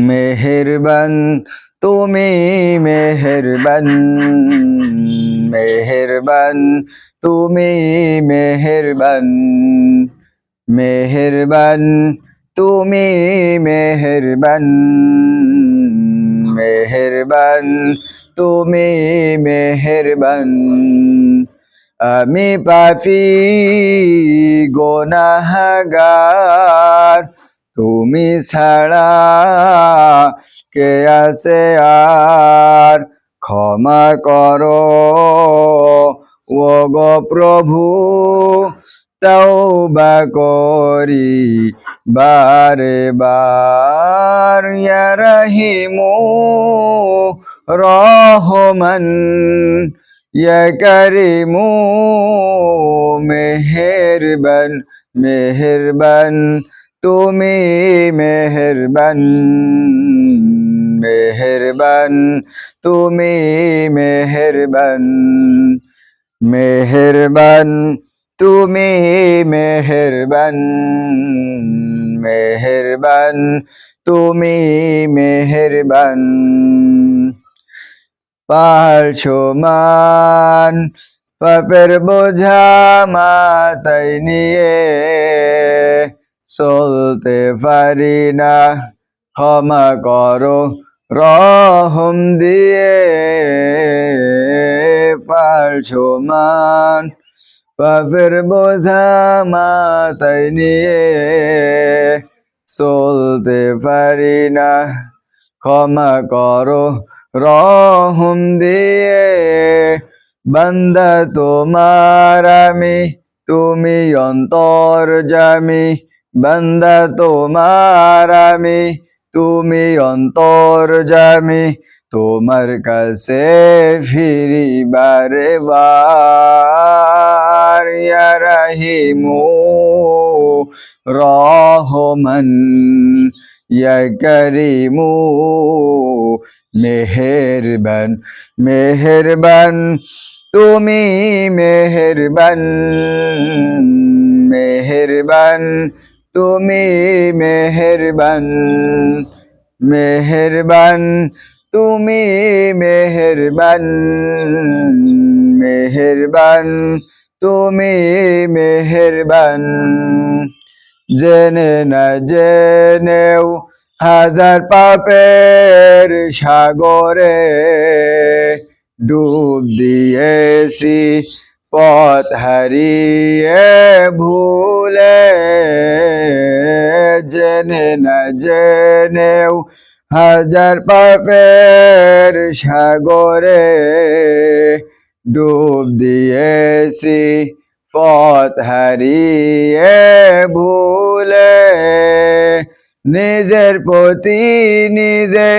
মেহেরবান তুমি মেহেরবান, মেহেরবান তুমি মেহেরবান, মেহেরবান তুমি মেহেরবান, মেহেরবান তুমি মেহেরবান। আমি পাপী গুনাহগার, তুমি ছাড়া কে আছে আর। ক্ষমা করো ও গো প্রভু, তওবা করি বারে বার। ইয়া রহিমু রহমান, ইয়া করিমু মেহেরবান, মেহেরবান তুমি মেহেরবান, মেহেরবান তুমি মেহেরবান, মেহেরবান তুমি মেহেরবান, মেহেরবান তুমি মেহেরবান। পাহাড় সমান পাপের বোঝা মাথায় নিয়ে চলতে পারি না, ক্ষমা করো রহম দিয়ে। পাহাড় সমান পাপের বোঝা মাথায় নিয়ে চলতে পারি না, ক্ষমা করো রহম দিয়ে। বান্দা তোমার আমি, তুমি অন্তর্যামী, বান্দা তোমার আমি, তুমি অন্তর্যামী। তোমার কাছে ফিরি বারে বার। ইয়া রহিমু রহমান, ইয়া করিমু মেহেরবান, মেহেরবান তুমি মেহেরবান, মেহেরবান তুমি মেহেরবান, মেহেরবান তুমি মেহেরবান, মেহেরবান তুমি মেহেরবান। জেনে না জেনেও হাজার পাপের সাগরে ডুব দিয়েছি, পথ হারিয়ে ভুলে। জেনে না জেনেও হাজার পাপের সাগরে ডুব দিয়েছি, পথ হারিয়ে ভুলে। নিজের প্রতি নিজে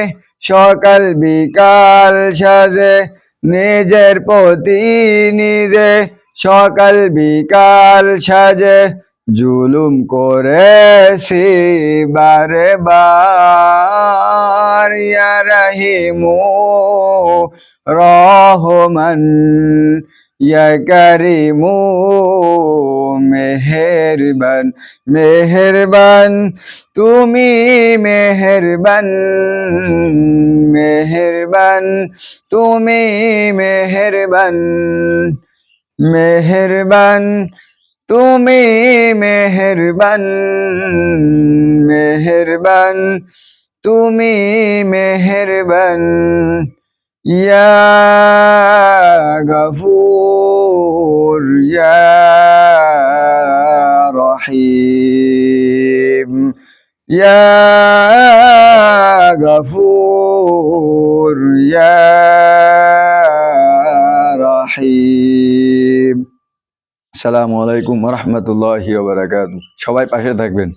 সকাল বিকাল সাজে, নিজের প্রতি নিজে সকাল বিকাল সাজে জুলুম করেছি বারে বার। ইয়া রহিমু রহমান, ইয়া করিমু মেহেরবান, মেহেরবান তুমি মেহেরবান, মেহেরবান তুমি মেহেরবান, মেহেরবান তুমি মেহেরবান, মেহেরবান তুমি মেহেরবান। ইয়া গফুর ইয়া রহিম, ইয়া গফুর ইয়া রহিম। আসসালামু আলাইকুম ওয়া রাহমাতুল্লাহি ওয়া বারাকাতুহু। সবাই পাশে থাকবেন।